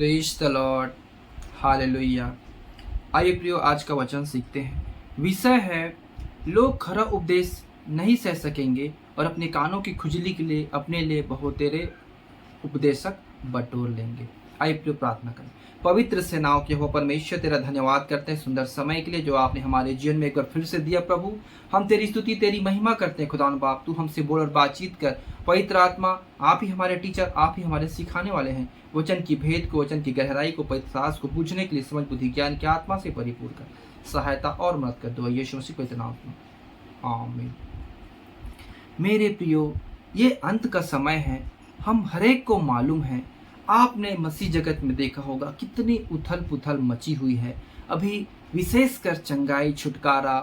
Praise the Lord, hallelujah. आइए प्रियो, आज का वचन सीखते हैं। विषय है, लोग खरा उपदेश नहीं सह सकेंगे और अपने कानों की खुजली के लिए अपने लिए बहुतेरे उपदेशक बटोर लेंगे। आइए प्रियो, प्रार्थना करें। पवित्र सेनाओं के हो परमेश्वर, तेरा धन्यवाद करते हैं सुंदर समय के लिए जो आपने हमारे जीवन में एक बार फिर से दिया। प्रभु, हम तेरी स्तुति तेरी महिमा करते हैं। खुदावन बाप, तू हमसे बोल और बातचीत कर। पवित्र आत्मा, आप ही हमारे टीचर, आप ही हमारे सिखाने वाले हैं। वचन की भेद को, वचन की गहराई को, पवित्र शास्त्र को बूझने के लिए समझ बुद्धि ज्ञान की आत्मा से परिपूर्ण कर सहायता और मदद कर दो। यीशु मसीह पवित्र नाम में, आमीन। मेरे प्रियो, ये अंत का समय है। हम हरेक को मालूम है। आपने मसीह जगत में देखा होगा कितनी उथल पुथल मची हुई है अभी, विशेषकर चंगाई, छुटकारा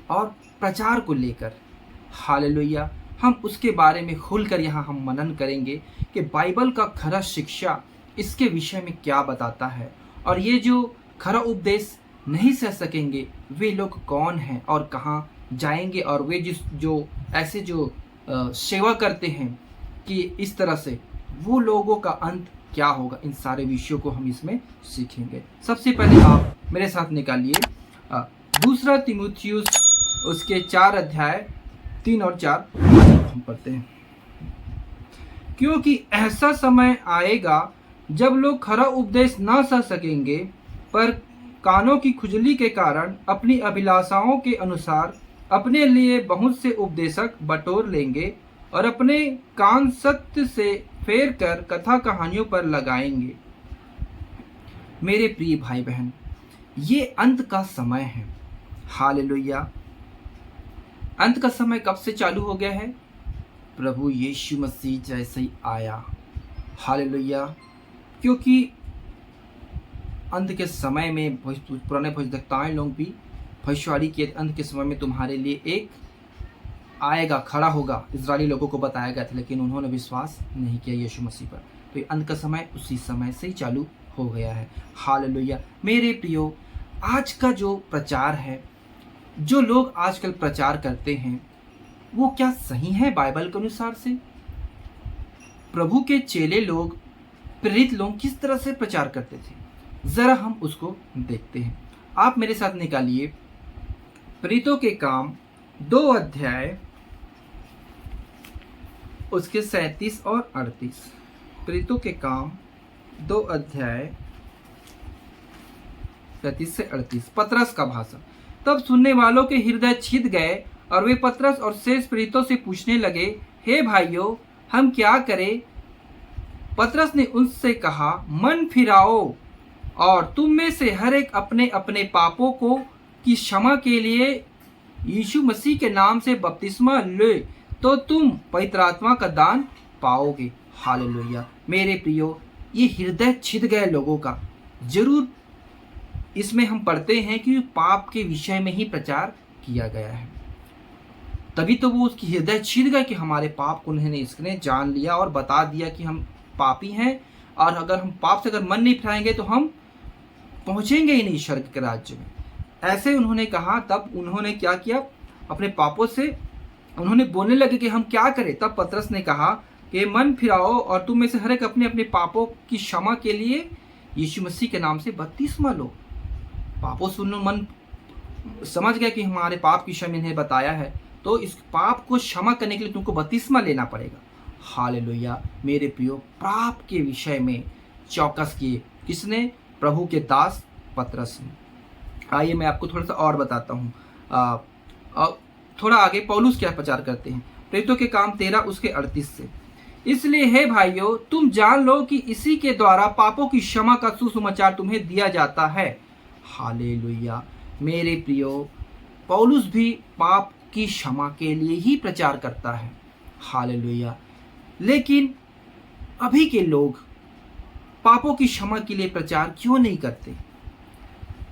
और प्रचार को लेकर। हालेलुया। हम उसके बारे में खुलकर यहाँ हम मनन करेंगे कि बाइबल का खरा शिक्षा इसके विषय में क्या बताता है, और ये जो खरा उपदेश नहीं सह सकेंगे वे लोग कौन हैं और कहाँ जाएंगे, और वे जो ऐसे जो सेवा करते हैं कि इस तरह से वो लोगों का अंत क्या होगा। इन सारे विषयों को हम इसमें सीखेंगे। सबसे पहले आप मेरे साथ निकालिए दूसरा तीमुथियुस उसके 4 अध्याय 3 और 4 हम पढ़ते हैं। क्योंकि ऐसा समय आएगा जब लोग खरा उपदेश न सह सकेंगे, पर कानों की खुजली के कारण अपनी अभिलाषाओं के अनुसार अपने लिए बहुत से उपदेशक बटोर लेंगे और अपने कान सत्य से फेर कर कथा कहानियों पर लगाएंगे। मेरे प्रिय भाई बहन, ये अंत का समय है। हालेलुया। अंत का समय कब से चालू हो गया है? प्रभु यीशु मसीह जैसे ही आया। हालेलुया। क्योंकि अंत के समय में पुराने भविष्यद्वक्ताएं लोग भी भविष्यवाणी किए, अंत के समय में तुम्हारे लिए एक आएगा, खड़ा होगा। इजरायली लोगों को बताया गया था, लेकिन उन्होंने विश्वास नहीं किया यीशु मसीह पर। तो ये अंत का समय उसी समय से ही चालू हो गया है। हालेलुया। मेरे प्रियो, आज का जो प्रचार है, जो लोग आजकल प्रचार करते हैं, वो क्या सही है बाइबल के अनुसार से? प्रभु के चेले लोग, प्रेरित लोग किस तरह से प्रचार करते थे, जरा हम उसको देखते हैं। आप मेरे साथ निकालिए प्रेरितों के काम 2 अध्याय उसके 37 और 38। प्रेरितों के काम 2 अध्याय 37 से 38। पतरस का भाषण। तब सुनने वालों के हृदय छिद गए और वे पतरस और शेष प्रेरितों से पूछने लगे, हे भाइयों, हम क्या करें? पतरस ने उनसे कहा, मन फिराओ और तुम में से हर एक अपने अपने पापों को की क्षमा के लिए यीशु मसीह के नाम से बपतिस्मा ले, तो तुम पवित्र आत्मा का दान पाओगे। हालेलुया। मेरे प्रियो, ये हृदय छिद गए लोगों का, जरूर इसमें हम पढ़ते हैं कि पाप के विषय में ही प्रचार किया गया है। तभी तो वो उसकी हृदय छिद गए कि हमारे पाप को उन्होंने इसने जान लिया और बता दिया कि हम पापी हैं, और अगर हम पाप से अगर मन नहीं फिराएंगे तो हम पहुंचेंगे ही नहीं स्वर्ग के राज्य में। ऐसे उन्होंने कहा। तब उन्होंने क्या किया? अपने पापों से उन्होंने बोलने लगे कि हम क्या करें। तब पतरस ने कहा कि मन फिराओ और तुम में से हर एक अपने अपने पापों की क्षमा के लिए यीशु मसीह के नाम से बपतिस्मा लो। पापों से मन समझ गया कि हमारे पाप की क्षमा इन्हें बताया है, तो इस पाप को क्षमा करने के लिए तुमको बपतिस्मा लेना पड़ेगा। हालेलुया। मेरे प्रियो, पाप के विषय में चौकस किए किसने? प्रभु के दास पतरस ने। आइए मैं आपको थोड़ा सा और बताता हूँ। थोड़ा आगे पौलुस क्या प्रचार करते हैं। प्रेरितों के काम 13 उसके 38 से। इसलिए हे भाइयों, तुम जान लो कि इसी के द्वारा पापों की क्षमा का सुसमाचार तुम्हें दिया जाता है। हालेलुया। मेरे प्रियो, पौलुस भी पाप की क्षमा के लिए ही प्रचार करता है। हालेलुया। लेकिन अभी के लोग पापों की क्षमा के लिए प्रचार क्यों नहीं करते?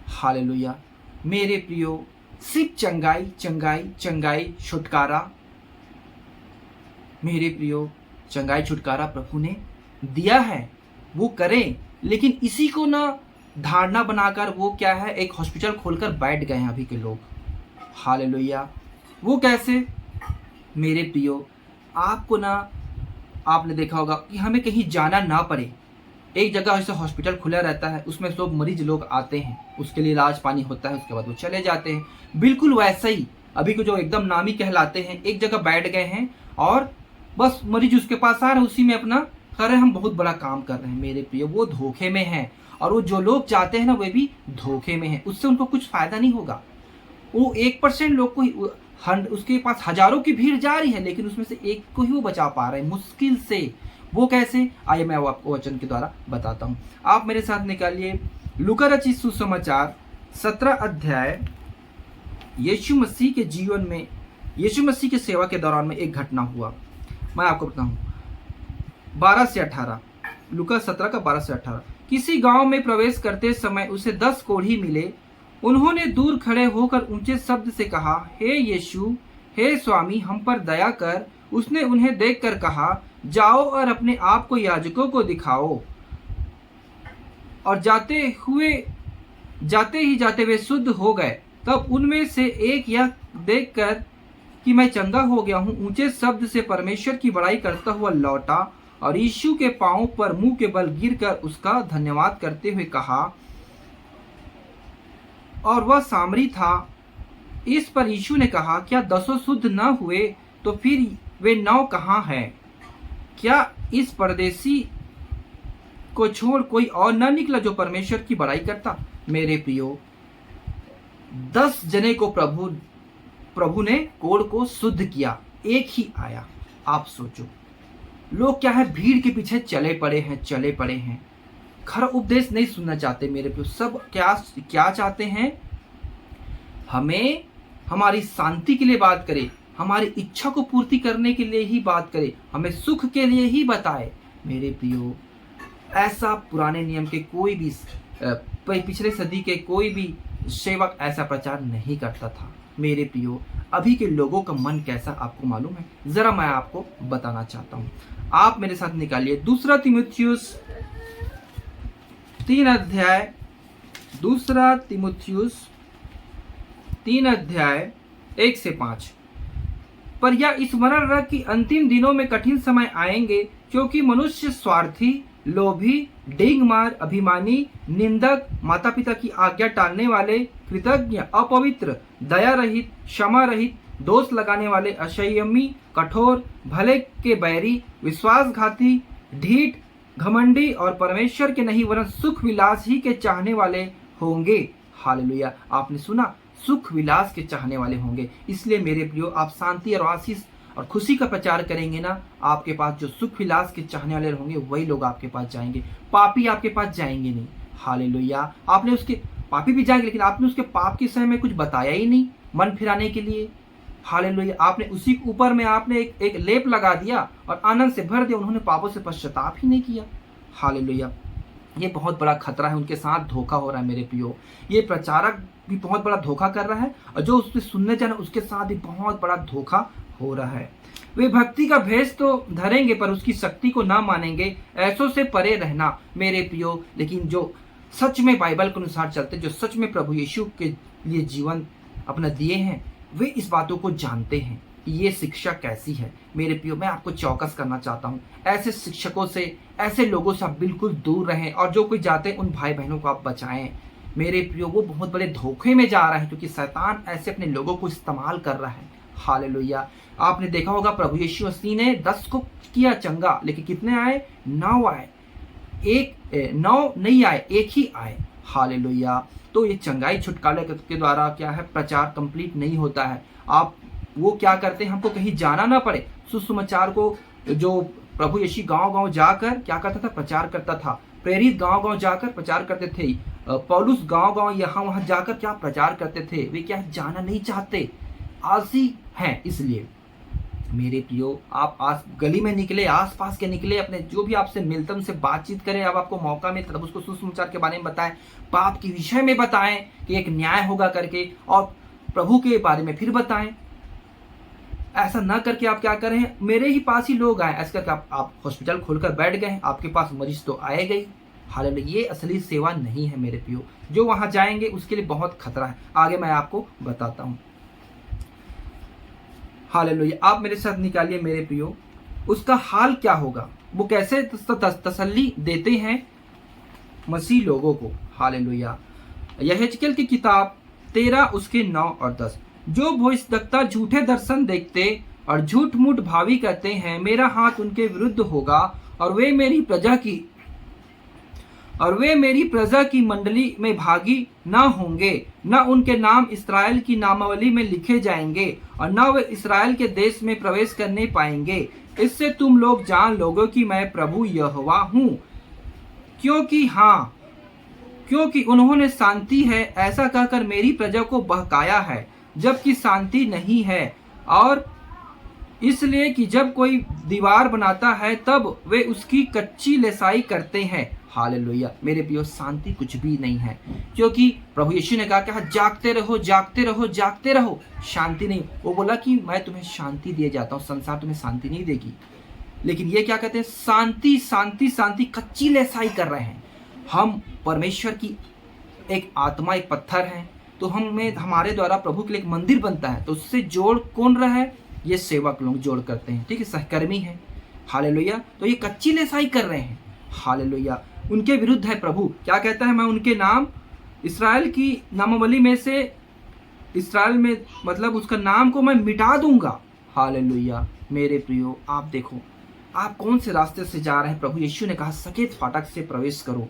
हालेलुया। मेरे प्रियो, सिर्फ चंगाई चंगाई चंगाई छुटकारा। मेरे प्रियो, चंगाई छुटकारा प्रभु ने दिया है, वो करें, लेकिन इसी को ना धारणा बनाकर वो क्या है, एक हॉस्पिटल खोलकर बैठ गए हैं अभी के लोग। हालेलुया। वो कैसे? मेरे प्रियो, आपको ना, आपने देखा होगा कि हमें कहीं जाना ना पड़े, एक जगह जैसे हॉस्पिटल खुला रहता है, उसमें सब मरीज लोग आते हैं, उसके लिए इलाज पानी होता है, उसके बाद वो चले जाते हैं। बिल्कुल वैसा ही अभी को जो एकदम नामी कहलाते हैं एक जगह बैठ गए हैं और बस मरीज उसके पास आ रहे हैं, उसी में अपना कर रहे हैं, हम बहुत बड़ा काम कर रहे हैं। मेरे प्रिय वो धोखे में हैं, और वो जो लोग चाहते हैं ना वे भी धोखे में हैं, उससे उनको कुछ फायदा नहीं होगा। वो 1% लोग को उसके पास हजारों की भीड़ जा रही है, लेकिन उसमें से एक को ही वो बचा पा रहे हैं मुश्किल से। वो कैसे, आइए मैं आपको वचन के द्वारा बताता हूँ। आप मेरे साथ निकालिए लूका रचित सुसमाचार 17 अध्याय। यीशु मसीह के जीवन में, यीशु मसीह की सेवा के दौरान में एक घटना हुआ, मैं आपको बताऊँ। 12 से 18, लूका 17 का 12 से 18। किसी गांव में प्रवेश करते समय उसे 10 कोढ़ी मिले। उन्होंने दूर खड़े होकर ऊंचे शब्द से कहा, हे यीशु, हे स्वामी, हम पर दया कर। उसने उन्हें देखकर कहा, जाओ और अपने आप को याजकों को दिखाओ। और जाते वे शुद्ध हो गए। तब उनमें से एक यह देखकर कि मैं चंगा हो गया हूँ, ऊंचे शब्द से परमेश्वर की बड़ाई करता हुआ लौटा और यीशु के पांवों पर मुंह के बल गिरकर उसका धन्यवाद करते हुए कहा, और वह सामरी था। इस पर यीशु ने कहा, क्या 10 शुद्ध न हुए तो फिर वे 9 कहाँ हैं? क्या इस परदेसी को छोड़ कोई और न निकला जो परमेश्वर की बड़ाई करता? मेरे प्रियो, 10 जने को प्रभु ने कोढ़ को शुद्ध किया, एक ही आया। आप सोचो, लोग क्या है, भीड़ के पीछे चले पड़े हैं, खरा उपदेश नहीं सुनना चाहते। मेरे प्रियो, सब क्या चाहते हैं? हमें हमारी शांति के लिए बात करे, हमारी इच्छा को पूर्ति करने के लिए ही बात करे, हमें सुख के लिए ही बताए। मेरे प्रियो, ऐसा पुराने नियम के कोई भी पिछले सदी के कोई भी सेवक ऐसा प्रचार नहीं करता था। मेरे प्रियो, अभी के लोगों का मन कैसा आपको मालूम है? जरा मैं आपको बताना चाहता हूँ। आप मेरे साथ निकालिए दूसरा तीमुथियुस 3 अध्याय, दूसरा तीमुथियुस 3 अध्याय 1 से 5। पर यह स्मरण रख कि अंतिम दिनों में कठिन समय आएंगे, क्योंकि मनुष्य स्वार्थी, लोभी, डींगमार, अभिमानी, निंदक, माता पिता की आज्ञा टालने वाले, कृतज्ञ, अपवित्र, दया रहित, क्षमा रहित, दोष लगाने वाले, असंयमी, कठोर, भले के बैरी, विश्वासघाती, ढीठ, घमंडी और परमेश्वर के नहीं वरन सुख विलास ही के चाहने वाले होंगे। हालेलुया! आपने सुना, सुख विलास के चाहने वाले होंगे। इसलिए मेरे प्रियो, आप शांति और आशीष और खुशी का प्रचार करेंगे ना, आपके पास जो सुख विलास के चाहने वाले होंगे वही लोग आपके पास जाएंगे। पापी आपके पास जाएंगे नहीं। हालेलुया! आपने उसके पापी भी जाएंगे, लेकिन आपने उसके पाप के समय में कुछ बताया ही नहीं मन फिराने के लिए। हालेलुया! आपने उसी के ऊपर में आपने एक लेप लगा दिया और आनंद से भर दिया, उन्होंने पापों से पश्चाताप ही नहीं किया। हालेलुया! ये बहुत बड़ा खतरा है, उनके साथ धोखा हो रहा है। मेरे प्रियो, ये प्रचारक भी बहुत बड़ा धोखा कर रहा है, और जो उससे सुनने जाना उसके साथ भी बहुत बड़ा धोखा हो रहा है। वे भक्ति का भेष तो धरेंगे पर उसकी शक्ति को ना मानेंगे। ऐसों से परे रहना मेरे प्रियो। लेकिन जो सच में बाइबल के अनुसार चलते, जो सच में प्रभु यीशु के लिए जीवन अपना दिए हैं, वे इस बातों को जानते हैं कि ये शिक्षा कैसी है। मेरे प्रियो, मैं आपको चौकस करना चाहता हूँ, ऐसे शिक्षकों से, ऐसे लोगों से आप बिल्कुल दूर रहें, और जो कोई जाते हैं उन भाई बहनों को आप बचाएं। मेरे प्रियो, वो बहुत बड़े धोखे में जा रहे हैं, क्योंकि शैतान ऐसे अपने लोगों को इस्तेमाल कर रहा है। हालेलुया! आपने देखा होगा, प्रभु यीशु मसीह ने 10 को किया चंगा, लेकिन कितने आए? 9 आए। 9 नहीं आए, एक ही आए। हालेलुया! तो ये चंगाई छुटकारे के द्वारा क्या है, प्रचार कंप्लीट नहीं होता है। आप वो क्या करते हैं, हमको कहीं जाना ना पड़े, सुसमाचार को जो प्रभु यीशु गांव-गांव जाकर क्या करता था, प्रचार करता था। प्रेरित गांव-गांव जाकर प्रचार करते थे। पौलुस गांव-गांव यहाँ वहां जाकर क्या प्रचार करते थे। वे क्या जाना नहीं चाहते, आलसी हैं। इसलिए मेरे प्रियो, आप गली में निकले, आसपास के निकले, अपने जो भी आपसे मिलते उनसे बातचीत करें। अब आपको मौका मिले तब उसको सुसमाचार के बारे में बताएं, पाप के विषय में बताएं कि एक न्याय होगा करके, और प्रभु के बारे में फिर बताएं। ऐसा ना करके आप क्या करें, मेरे ही पास ही लोग आए, ऐसा करके आप हॉस्पिटल खोलकर बैठ गए, आपके पास मरीज तो आए गई। हालेलुया! ये असली सेवा नहीं है मेरे प्रियो। जो वहां जाएंगे उसके लिए बहुत खतरा है। आगे मैं आपको बताता हूं। हालेलुया! आप मेरे साथ निकालिए मेरे प्रियो, उसका हाल क्या होगा, वो कैसे तसल्ली देते हैं। मसीह लोगों को। हालेलुया। यहेजकेल की किताब 13 उसके 9 और 10। जो भविष्यद्वक्ता झूठे दर्शन देखते और झूठ मूठ भावी कहते हैं, मेरा हाथ उनके विरुद्ध होगा और वे मेरी प्रजा की मंडली में भागी न होंगे, न उनके नाम इस्राएल की नामावली में लिखे जाएंगे और न वे इस्राएल के देश में प्रवेश करने पाएंगे। इससे तुम लोग जान लोगे कि मैं प्रभु यहोवा हूँ। क्योंकि उन्होंने शांति है ऐसा कहकर मेरी प्रजा को बहकाया है, जबकि शांति नहीं है। और इसलिए कि जब कोई दीवार बनाता है तब वे उसकी कच्ची लेसाई करते हैं। हालेलुया। मेरे प्रियो, शांति कुछ भी नहीं है, क्योंकि प्रभु यीशु ने कहा जागते रहो, जागते रहो, जागते रहो। शांति नहीं। वो बोला कि मैं तुम्हें शांति दिए जाता हूँ, संसार तुम्हें शांति नहीं देगी। लेकिन ये क्या कहते हैं? शांति शांति शांति, कच्ची लेसाई कर रहे हैं। हम परमेश्वर की एक आत्मा, एक पत्थर है, तो हमारे द्वारा प्रभु के लिए एक मंदिर बनता है, तो उससे जोड़ कौन रहा है? ये सेवक लोग जोड़ करते हैं, ठीक है, सहकर्मी है। हालेलुया। तो ये कच्ची लेसाई कर रहे हैं। हालेलुया। उनके विरुद्ध है प्रभु। क्या कहता है? मैं उनके नाम इस्राएल की नामावली में से, इस्राएल में मतलब उसका नाम को मैं मिटा दूंगा। हालेलुया। मेरे प्रियो, आप देखो आप कौन से रास्ते से जा रहे हैं। प्रभु यीशु ने कहा सकेत फाटक से प्रवेश करो।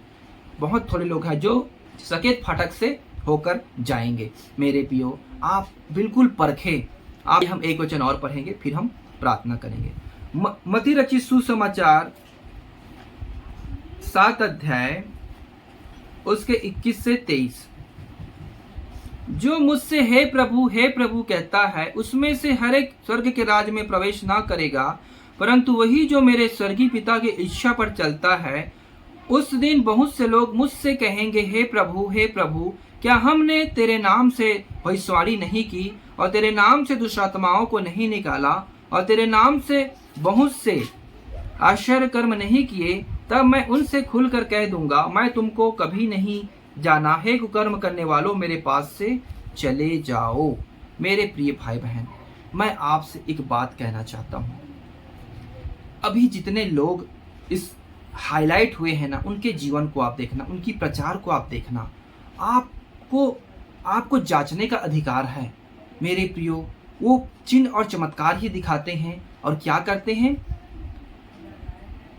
बहुत थोड़े लोग हैं जो सकेत फाटक से होकर जाएंगे। मेरे प्रियो, आप बिल्कुल परखें। आप हम एक वचन और पढ़ेंगे, फिर हम प्रार्थना करेंगे। मत्ती रचित सुसमाचार 7 अध्याय उसके 21 से 23। जो मुझसे हे प्रभु कहता है, उसमें से हर एक स्वर्ग के राज में प्रवेश ना करेगा, परंतु वही जो मेरे स्वर्गीय पिता की इच्छा पर चलता है। उस दिन बहुत से लोग मुझसे कहेंगे, हे प्रभु, क्या हमने तेरे नाम से भविष्यवाणी नहीं की और तेरे नाम से दुष्ट आत्माओं को नहीं निकाला और तेरे नाम से बहुत से आश्चर्य कर्म नहीं किए? तब मैं उनसे खुलकर कह दूंगा, मैं तुमको कभी नहीं जाना। हे कुकर्म करने वालों, मेरे पास से चले जाओ। मेरे प्रिय भाई बहन, मैं आपसे एक बात कहना चाहता हूँ। अभी जितने लोग इस हाईलाइट हुए हैं ना, उनके जीवन को आप देखना, उनकी प्रचार को आप देखना। आपको जांचने का अधिकार है। मेरे प्रियो, वो चिन्ह और चमत्कार ही दिखाते हैं और क्या करते हैं?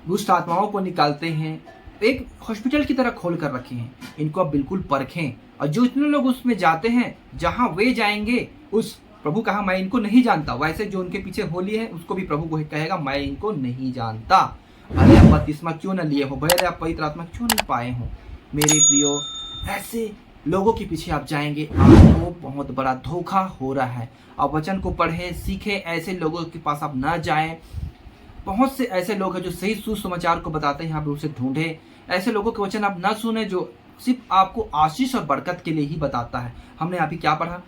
दुष्ट आत्माओं को निकालते हैं। एक हॉस्पिटल की तरह खोल कर रखे हैं। इनको आप बिल्कुल परखें। और जो इतने लोग उसमें जाते हैं, जहां वे जाएंगे, उस प्रभु कहा मैं इनको नहीं जानता। वैसे जो उनके पीछे होली है, उसको भी प्रभु को कहेगा मैं इनको नहीं जानता। भले आप बपतिस्मा क्यों न लिए हो, भले आप पवित्र आत्मा क्यों नहीं पाए हो। मेरे प्रियो, ऐसे लोगों के पीछे आप जाएंगे, आपको बहुत बड़ा धोखा हो रहा है। आप वचन को पढ़ें, सीखें। ऐसे लोगों के पास आप न जाएं। बहुत से ऐसे लोग हैं जो सही सुसमाचार को बताते हैं, आप उसे ढूंढें। ऐसे लोगों के वचन आप न सुने जो सिर्फ आपको आशीष और बरकत के लिए ही बताता है। हमने अभी क्या पढ़ा?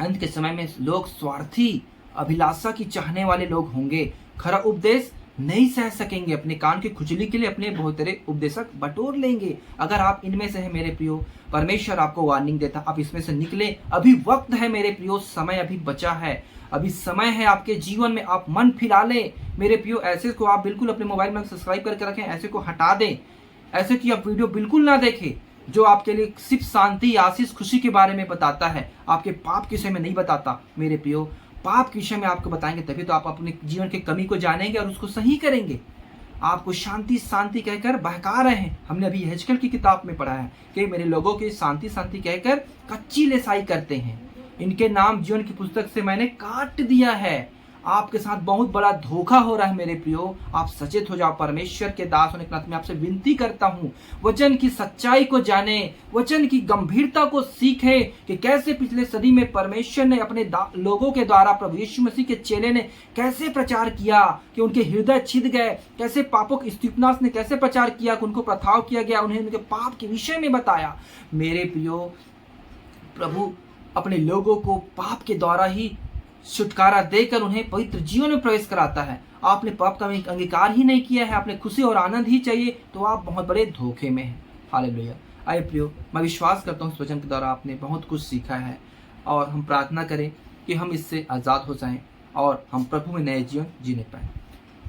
अंत के समय में लोग स्वार्थी, अभिलाषा की चाहने वाले लोग होंगे। खरा उपदेश नहीं सह सकेंगे। अपने कान की खुजली के लिए अपने बहुतेरे उपदेशक बटोर लेंगे। अगर आप इनमें से हैं मेरे प्रियो, परमेश्वर आपको वार्निंग देता, आप इसमें से निकले। अभी वक्त है मेरे प्रियो, समय अभी बचा है। अभी समय है आपके जीवन में, आप मन फिरा लें। मेरे प्रियो, ऐसे को आप बिल्कुल अपने मोबाइल में सब्सक्राइब करके रखें। ऐसे को हटा दें। ऐसे की आप वीडियो बिल्कुल ना देखें जो आपके लिए सिर्फ शांति, आशीष, खुशी के बारे में बताता है, आपके पाप के विषय में नहीं बताता। मेरे प्रियो, पाप के विषय में आपको बताएंगे तभी तो आप अपने जीवन की कमी को जानेंगे और उसको सही करेंगे। आपको शांति शांति कहकर बहका रहे हैं। हमने अभी यहेजकेल की किताब में पढ़ा है कि मेरे लोगों की शांति शांति कहकर कच्ची लेसाई करते हैं। इनके नाम जीवन की पुस्तक से मैंने काट दिया है। आपके साथ बहुत बड़ा धोखा हो रहा है मेरे प्रियो। आप सचेत हो जाओ। परमेश्वर के दास होने के नाते मैं आपसे विनती करता हूँ, वचन की सच्चाई को जाने, वचन की गंभीरता को सीखे कि कैसे पिछले सदी में परमेश्वर ने अपने लोगों के द्वारा प्रभु यीशु मसीह के चेले ने कैसे प्रचार किया कि उनके हृदय छिद गए। कैसे पापों के स्तिफनास ने कैसे प्रचार किया कि उनको प्रथाव किया गया, उन्हें उनके पाप के विषय में बताया। मेरे प्रियो, प्रभु अपने लोगों को पाप के द्वारा ही छुटकारा देकर उन्हें पवित्र जीवन में प्रवेश कराता है। आपने पाप का अंगीकार ही नहीं किया है, आपने खुशी और आनंद ही चाहिए, तो आप बहुत बड़े धोखे में हैं। हालेलुया। आइए प्रियो, मैं विश्वास करता हूँ इस वचन के द्वारा आपने बहुत कुछ सीखा है और हम प्रार्थना करें कि हम इससे आज़ाद हो जाएं और हम प्रभु में नए जीवन जीने पाएं।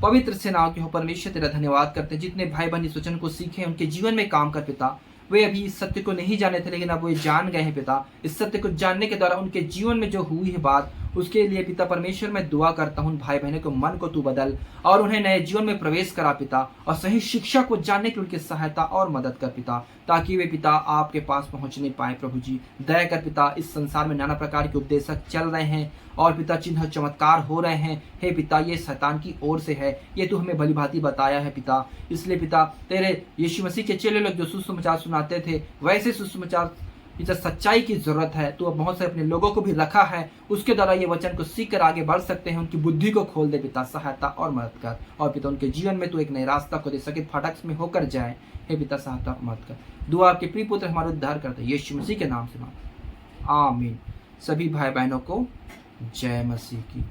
पवित्र सेनाओं के हो परमेश्वर तेरा धन्यवाद करते हैं। जितने भाई बहन इस वचन को सीखे उनके जीवन में काम कर पिता, वे अभी इस सत्य को नहीं जाने थे लेकिन अब वो जान गए हैं पिता। इस सत्य को जानने के द्वारा उनके जीवन में जो हुई है बात, उसके लिए पिता परमेश्वर मैं दुआ करता हूँ भाई बहनों के मन को तू बदल और उन्हें नए जीवन में प्रवेश करा पिता, और सही शिक्षा को जानने की उनकी सहायता और मदद कर पिता, ताकि वे पिता आपके पास पहुंचने पाए। प्रभु जी दया कर पिता, इस संसार में नाना प्रकार के उपदेशक चल रहे हैं और पिता चिन्ह चमत्कार हो रहे हैं। हे पिता ये शैतान की ओर से है, ये तू हमें भली भांति बताया है पिता। इसलिए पिता तेरे यीशु मसीह के चेले लोग जो सुसमाचार सुनाते थे वैसे सुसमाचार पिता सच्चाई की जरूरत है। तो अब बहुत से अपने लोगों को भी रखा है, उसके द्वारा ये वचन को सीख कर आगे बढ़ सकते हैं। उनकी बुद्धि को खोल दे पिता, सहायता और मदद कर, और पिता उनके जीवन में तू एक नए रास्ता को दे सके, फाटक में होकर जाए। हे पिता सहायता और मदद कर। दुआ आपके प्रिय पुत्र हमारे उद्धार करते यीशु मसीह के नाम से मांगते, आमीन। सभी भाई बहनों को जय मसीह की।